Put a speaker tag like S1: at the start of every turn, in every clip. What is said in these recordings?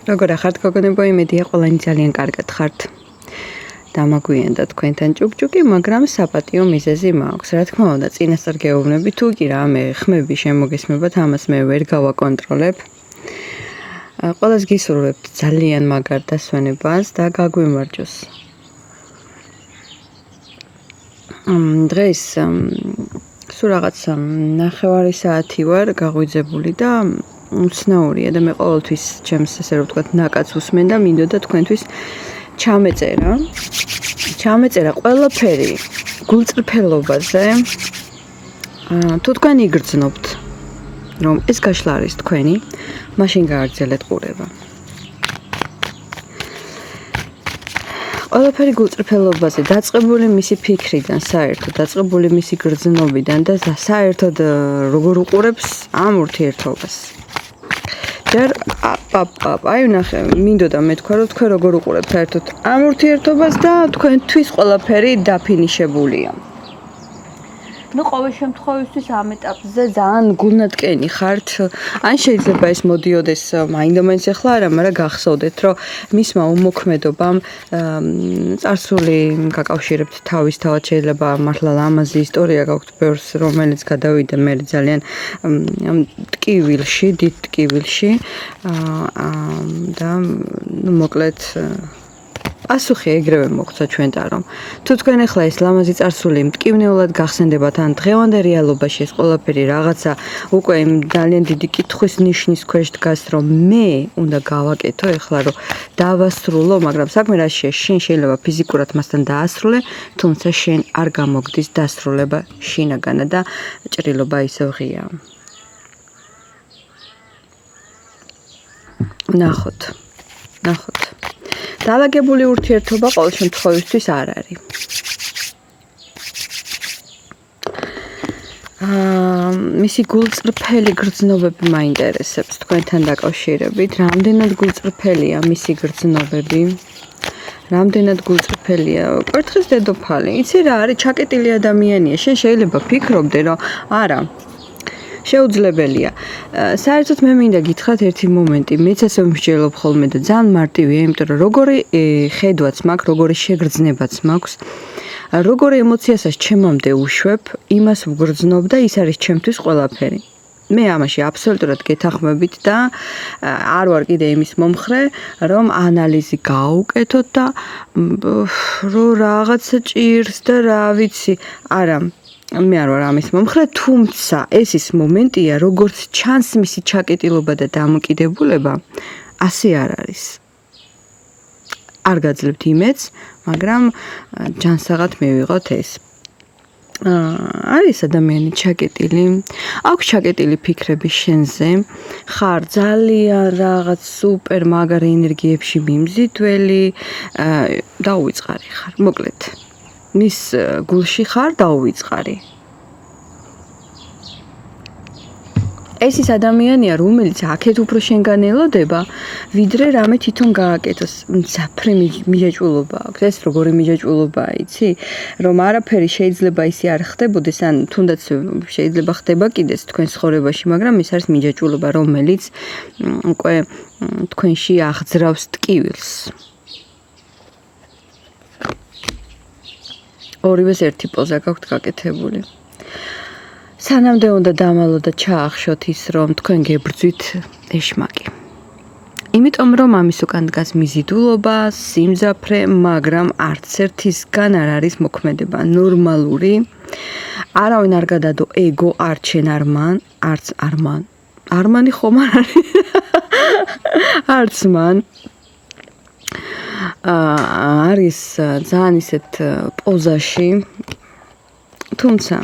S1: როგორ ახართ გოგონებო, იმედია ყველანი ძალიან კარგად ხართ. დამაგვიანდა თქვენთან ჭუკჭუკი, მაგრამ საპატიო მიზეზი მაქვს. რა თქმა უნდა, წინასწარ გეუბნები, თუ კი რამე ხმები შემოგესმებათ, ამას მე ვერ გავაკონტროლებ. ყველას გისურვებთ ძალიან მაგარ დასვენებას და გაგვიმარჯოს. დღეს სულ რაღაც 9 საათი ვარ გაღვიძებული და უცნაურია და მე ყოველთვის ჩემს ესე რომ ვთქვათ ნაკადს უსმენ და მინდოდა თქვენთვის ჩამეწერა ყველაფერი გულწრფელობაზე. თუ თქვენ იგრძნობთ რომ ეს გაშლა არის თქვენი, მაშინ გააგრძელეთ ყურება. ყველაფერი გულწრფელობაზე დაწყებული მისი ფიქრიდან, საერთოდ დაწყებული მისი გრძნობიდან და საერთოდ როგორ უყურებს ამ ურთიერთობას. ჯერ აი ნახე, მინდოდა მეთქვა რომ თქვენ როგორ უყურებთ საერთოდ ამ ურთიერთობას და თქვენთვის ყველაფერი დაფინიშებულია. ნუ ყოველ შემთხვევაში ამ ეტაპზე ძალიან გულნატკენი ხართ. ან შეიძლება ეს მოდიოდეს მაინდამაინც ახლა არა, მაგრამ გახსოვდეთ რომ მისმა უმოქმედობამ წარსული გაკავშირებთ თავისთავად, შეიძლება მართლა ლამაზი ისტორია გაქვთ ბევრს, რომელიც გადავიდა მე ძალიან ტკივილში, დიდ ტკივილში და მოკლედ პასუხი ეგრევე მოგცა ჩვენთან რომ თუ თქვენ ახლა ეს ლამაზი წარსული მტკივნეულად გახსენდებათ ან დღევანდელ რეალობაში ეს ყველაფერი რაღაცა უკვე ძალიან დიდი კითხვის ნიშნის ქვეშ დგას რომ მე უნდა გავაკეთო ახლა რომ დავასრულო, მაგრამ საქმე რაშია, შენ შეიძლება ფიზიკურად მასთან დაასრულე, თუმცა შენ არ გამოგდის დასრულება შინაგანა და ჭრილობა ისევ ღია. ნახოთ. დაალაგებული ურთიერთობა ყოველ შემთხვევაში არ არის. მისი გულწრფელი გრძნობები მაინტერესებს თქვენთან დაკავშირებით. რამდენად გულწრფელია მისი გრძნობები? რამდენად გულწრფელია? კვერთხის დედოფალი, იცი რა არის? ჩაკეტილი ადამიანია. შენ შეიძლება ფიქრობდე, რომ არა შეუძლებელია. საერთოდ მე მინდა გითხრათ ერთი მომენტი, მეც ასე ვმსჯელობ ხოლმე და ძალიან მარტივია, იმიტომ რომ როგორი ხედვაც მაქვს, როგორი შეგრძნებაც მაქვს, როგორი ემოციასაც ჩემამდე უშვებ, იმას ვგრძნობ და ის არის ჩემთვის ყველაფერი. მე ამაში აბსოლუტურად გეთანხმებით და არ ვარ კიდე იმის მომხრე, რომ ანალიზი გავუკეთოთ და რომ რაღაცა ჭირს და რა ვიცი, არა. მე არ ვარ ამის მომხრე, თუმცა ეს ის მომენტია, როგორც ჩანს მისი ჩაკეტილობა და დამოკიდებულება, ასე არ არის. არ გაძლევთ იმედს, მაგრამ ჯანსაღად მივიღოთ ეს. არის ადამიანი ჩაკეტილი, აქვს ჩაკეტილი ფიქრები შენზე, ხარ ძალიან რაღაც სუპერ მაგარ ენერგიებში მიმზიდველი, დაუვიწყარი ხარ, მოკლედ. მის გულში ხარ დაუვიწყარი. ეს ის ადამიანია, რომელიც აქეთ უფრო შენგან ელოდება, ვიდრე რამე თვითონ გააკეთოს. მძაფრი მიჯაჭვულობა აქვს. ეს როგორი მიჯაჭვულობაა, იცი? რომ არაფერი შეიძლება ისე არ ხდებოდეს, ან თუნდაც შეიძლება ხდება კიდეც თქვენ ცხოვრებაში, მაგრამ ეს არის მიჯაჭვულობა, რომელიც უკვე თქვენში აღძრავს ტკივილს. ორივეს ერთი პოზა გაქვთ გაკეთებული. სანამდე უნდა დამალო და ჩაახშოთ ის, რომ თქვენ გებრძვით ეშმაკი. იმიტომ რომ ამის უკან დგას მიზიდულობა, სიმძაფრე, მაგრამ არც ერთისგან არ არის მოქმედება ნორმალური. არავინ არ გადადო ეგო, არჩენ არც არმან. არმანი ხომ არ არის? არც მან. არის ძალიან ისეთ პოზაში, თუმცა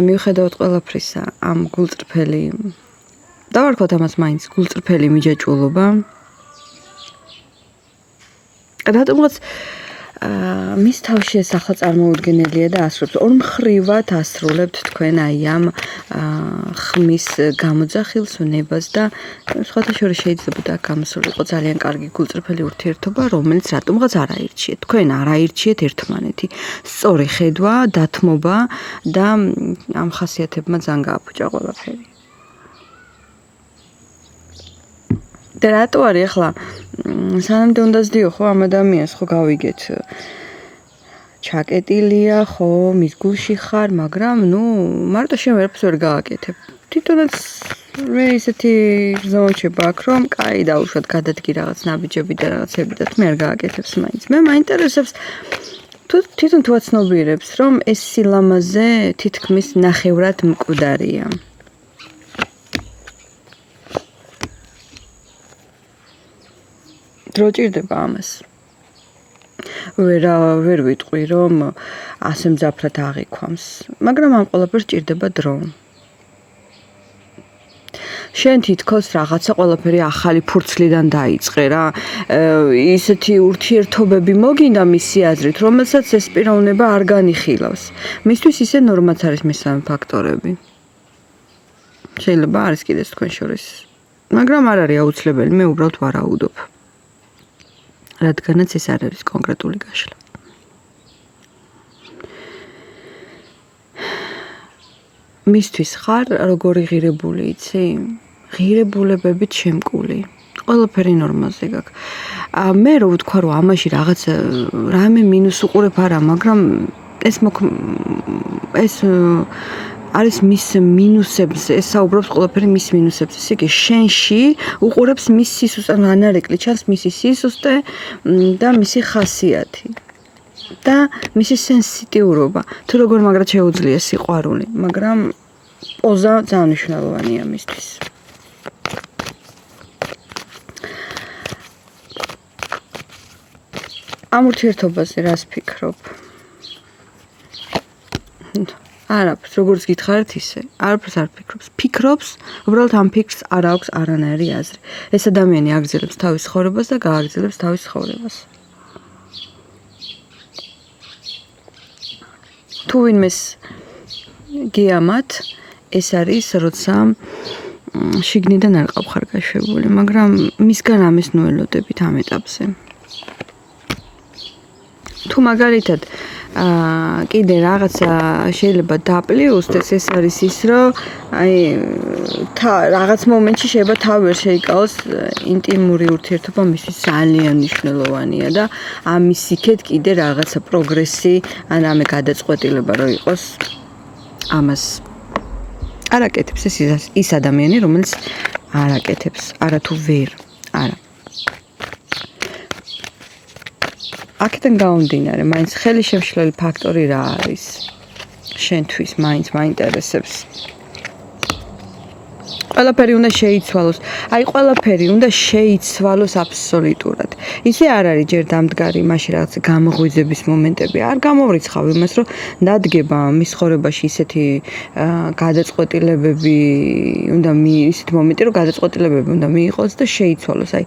S1: მიუხედავად ყველაფრისა, ამ გულწრფელი, დავარქვათ ამას მაინც გულწრფელი მიჯაჭვულობა, რატომღაც მის თავში ეს ახლა წარმოუდგენელია და ასრულებს. ორ მხრივად ასრულებთ თქვენ აი ამ ხმის გამოძახილს, უნებას და სხვათა შორის შეიძლება და გამოსულიყო ძალიან კარგი გულწრფელი ურთიერთობა, რომელიც რატომღაც არ აირჩიეთ. თქვენ არ აირჩიეთ ერთმანეთი. სწორი ხედვა, დათმობა და ამ ხასიათებმა ძალიან გააფუჭა ყველაფერი. და რატო არის ახლა სანამდე უნდა ზდიო ხო ამ ადამიანს ხო გავიგეთ ჩაკეტილია ხო მის გულში ხარ მაგრამ მარტო შენ ვერაფერს ვერ გააკეთებ თვითონაც მე ისეთი ზონჩება აქ რომ კაი დაუშვათ გადადგი რაღაც ნაბიჯები და რაღაცები და მე არ გააკეთებს მაინც მე მაინტერესებს თვითონ თუ აცნობიერებს რომ ეს სილამაზე თითქმის ნახევრად მკვდარია დრო ჭირდება ამას. ვერ ვიტყვი რომ ასე მძაფრად აღიქვამს, მაგრამ ამ ყველაფერს ჭირდება დრო. შენ თითქოს რაღაცა ყველაფერი ახალი ფურცლიდან დაიწყე რა. ისეთი ურთიერთობები მოგინდა მისი აზრით, რომელსაც ეს პიროვნება არ განიხილავს. მისთვის ისე ნორმაც არის მესამე ფაქტორები. შეიძლება არის კიდეც თქვენ შორის. მაგრამ არ არის აუცილებელი, მე უბრალოდ ვარაუდობ. რადგანაც ეს არ არის კონკრეტული გაშლა. მისთვის ხარ როგორი ღირებული იცი? ღირებულებებით შემკული. ყველაფერი ნორმალზე გაქვს. მე რო ვთქვა რომ ამაში რაღაც რამე მინუს უყურებ არა, მაგრამ ეს არის მის მინუსებზე, ეს საუბრობს ყველაფერი მის მინუსებზე. ისე იგი შენში უყურებს მის სისუსტე, ანარეკლი ჩანს მისი სისუსტე და მისი ხასიათი და მისი სენსიტიურობა. თუ როგორ მაგრად შეუძლია სიყვარული, მაგრამ პოზა ძალიან მნიშვნელოვანია მისთვის. ამ ურთიერთობაზე რას ფიქრობ? არაფერს, როგორც გითხარით ისე, არაფერს არ ფიქრობს. ფიქრობს, უბრალოდ ამ ფიქრს არ აქვს არანაირი აზრი. ეს ადამიანი აგრძელებს თავის ცხოვრებას და გააგრძელებს თავის ცხოვრებას. თუ ვინმეს გიამათ, ეს არის, როცა შიგნიდან არ ყავ გაშვებული, მაგრამ მისგან ამის ნუ ელოდებით ამ ეტაპზე. თუ მაგალითად კიდე რაღაცა შეიძლება დაპლიუსდეს, ეს არის ის, რომ აი რაღაც მომენტში შეიძლება თავი ვერ შეიკავოს ინტიმური ურთიერთობა მისთვის ძალიან მნიშვნელოვანია და ამის იქეთ კიდე რაღაცა პროგრესი, ან ამე გადაწყვეტილება რო იყოს ამას არ აკეთებს ის ადამიანი, რომელიც არ აკეთებს, არა თუ ვერ, არა. აქედან გამომდინარე, მაინც ხელი შემშლელი ფაქტორი რა არის? შენთვის მაინც მაინტერესებს. ყველაფერი უნდა შეიცვალოს. აი ყველაფერი უნდა შეიცვალოს აბსოლუტურად. ისე არ არის ჯერ დამდგარი მაშინ რაღაც გამოღვიძების მომენტები. არ გამოვრიცხავ იმას, რომ დადგება მის ხორებაში ისეთი გადაწყვეტილებები უნდა ისეთი მომენტი, რომ გადაწყვეტილებები უნდა მიიღოს და შეიცვალოს. აი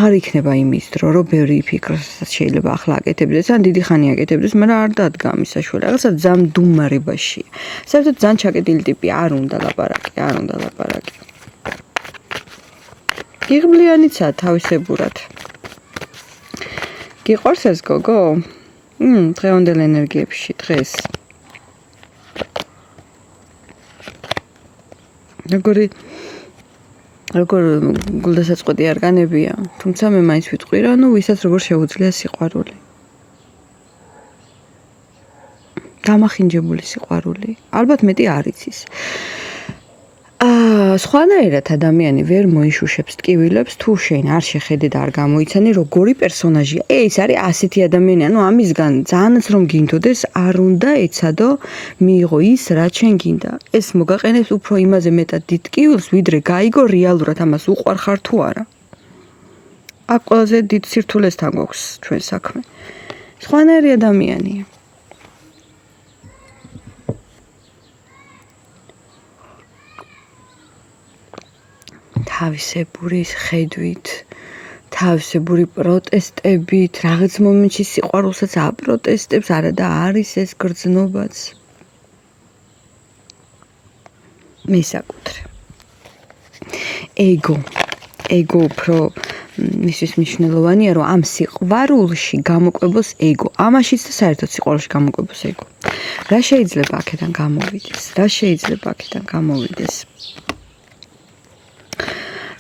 S1: არ იქნება იმის დრო, რომ ბევრი ფიქრს შეიძლება ახლა აკეთებდეს, ან დიდი ხანი აკეთებდეს, მაგრამ არ დადგა ამის საშუალება. რაღაცა ძალიან დუმარებაში. საერთოდ ძალიან ჩაკეტილი ტიპი არ უნდა ლაპარაკი. არ უნდა ლაპარაკი. გიღბლიანიცა თავისებურად. გიყვარს ეს გოგო? დღევანდელ ენერგიებში დღეს. როგორ გულდასაწყვეტი არგანებია, თუმცა მე მაინც ვიტყვი რა, ვისაც როგორ შეუძლია სიყვარული. დამახინჯებული სიყვარული. ალბათ მეტი არ იცის. სხვანაირად ადამიანი ვერ მოიშუშებს ტკივილებს, თუ შენ არ შეხედე და არ გამოიცანი, როგორი პერსონაჟია. ეს არის ასეთი ადამიანი, ამისგან ძალიანაც რომ გინდოდეს, არ უნდა ეცადო მიიღო ის, რაც შენ გინდა. ეს მოგაყენებს უფრო იმაზე მეტად დიდ ტკივილს, ვიდრე გაიგო რეალურად ამას უყვარ ხარ თუ არა. აქ ყველაზე დიდ სირთულესთან გვაქვს ჩვენ საქმე. სხვანაირი ადამიანია. თავისებურის ხედვით, თავისებური პროტესტებით, რაღაც მომენტში სიყვარულსაც აპროტესტებს, არა და არის ეს გრძნობაც. მესაკუთრე. ego უფრო მისთვის მნიშვნელოვანია, რომ ამ სიყვარულში გამოკვებოს ego. ამაშიც და საერთოდ სიყვარულში გამოკვებოს ego. რა შეიძლება აქედან გამოვიდეს?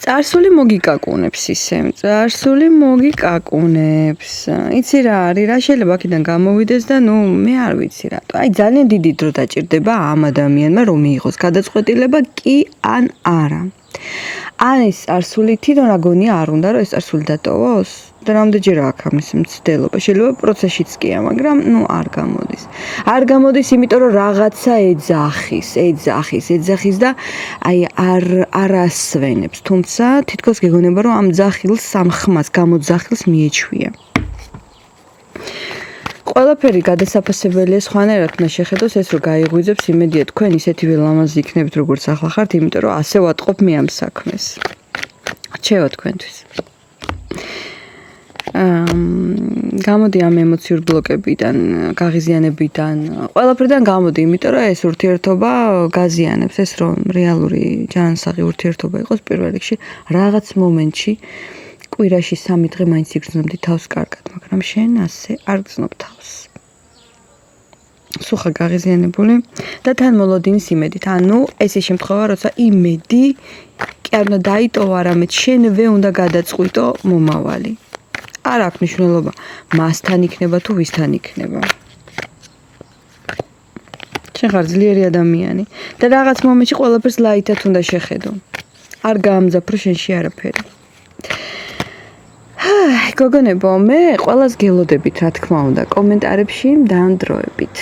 S1: წარსული მოგიკაკუნებს ისე. იცი რა არის, რა შეიძლება აქედან გამოვიდეს და მე არ ვიცი რატო. ძალიან დიდი დრო დაჭირდება ამ ადამიანმა რომ მიიღოს გადაწყვეტილება კი ან არა. ან ეს წარსული თვითონ აგონია არ უნდა რომ ეს წარსული დატოვოს? და რამდენჯერ აქვს ამის მცდელობა? შეიძლება პროცესშიც კია, მაგრამ არ გამოდის. არ გამოდის, იმიტომ რომ რაღაცა ეძახის და არ ასვენებს. თუმცა თითქოს გეგონება რომ ამ ძახილს, ამ ხმას გამოძახილს მიეჩვია. ყველაფერი გადასაფასებელია, სხვანაირად უნდა შეხედოს ეს რომ გაიღვიძებს იმედია თქვენ ისეთივე ლამაზი იქნებით როგორც ახლა ხართ, იმიტომ რომ ასე ვატყობ მე ამ საქმეს. რჩევა თქვენთვის. გამოდი ამ ემოციურ ბლოკებიდან, გაღიზიანებიდან, ყველაფერიდან გამოდი, იმიტომ რომ ეს ურთიერთობა გაზიანებს, ეს რომ რეალური ჯანსაღი ურთიერთობა იყოს პირველ რიგში, რაღაც მომენტში კვირაში 3 დღე მაინც იგრძნობდი თავს კარგად, მაგრამ შენ ასე არ გრძნობ თავს. სულ ხარ გაღიზიანებული და თან მოლოდინის იმედით. ეს ის შემთხვევა, როცა იმედი კი არ უნდა დაიტოვა, არამედ შენვე უნდა გადაწყვიტო მომავალი. არ აქვს მნიშვნელობა, მასთან იქნება თუ ვისთან იქნება. შენ ხარ ძლიერი ადამიანი და რაღაც მომენტში ყველაფერს ლაითად უნდა შეხედო. არ გაამძაფრო შენში არაფერი. გოგონებო, მე ყველას გელოდებით, რა თქმა უნდა, კომენტარებში დამდროებით.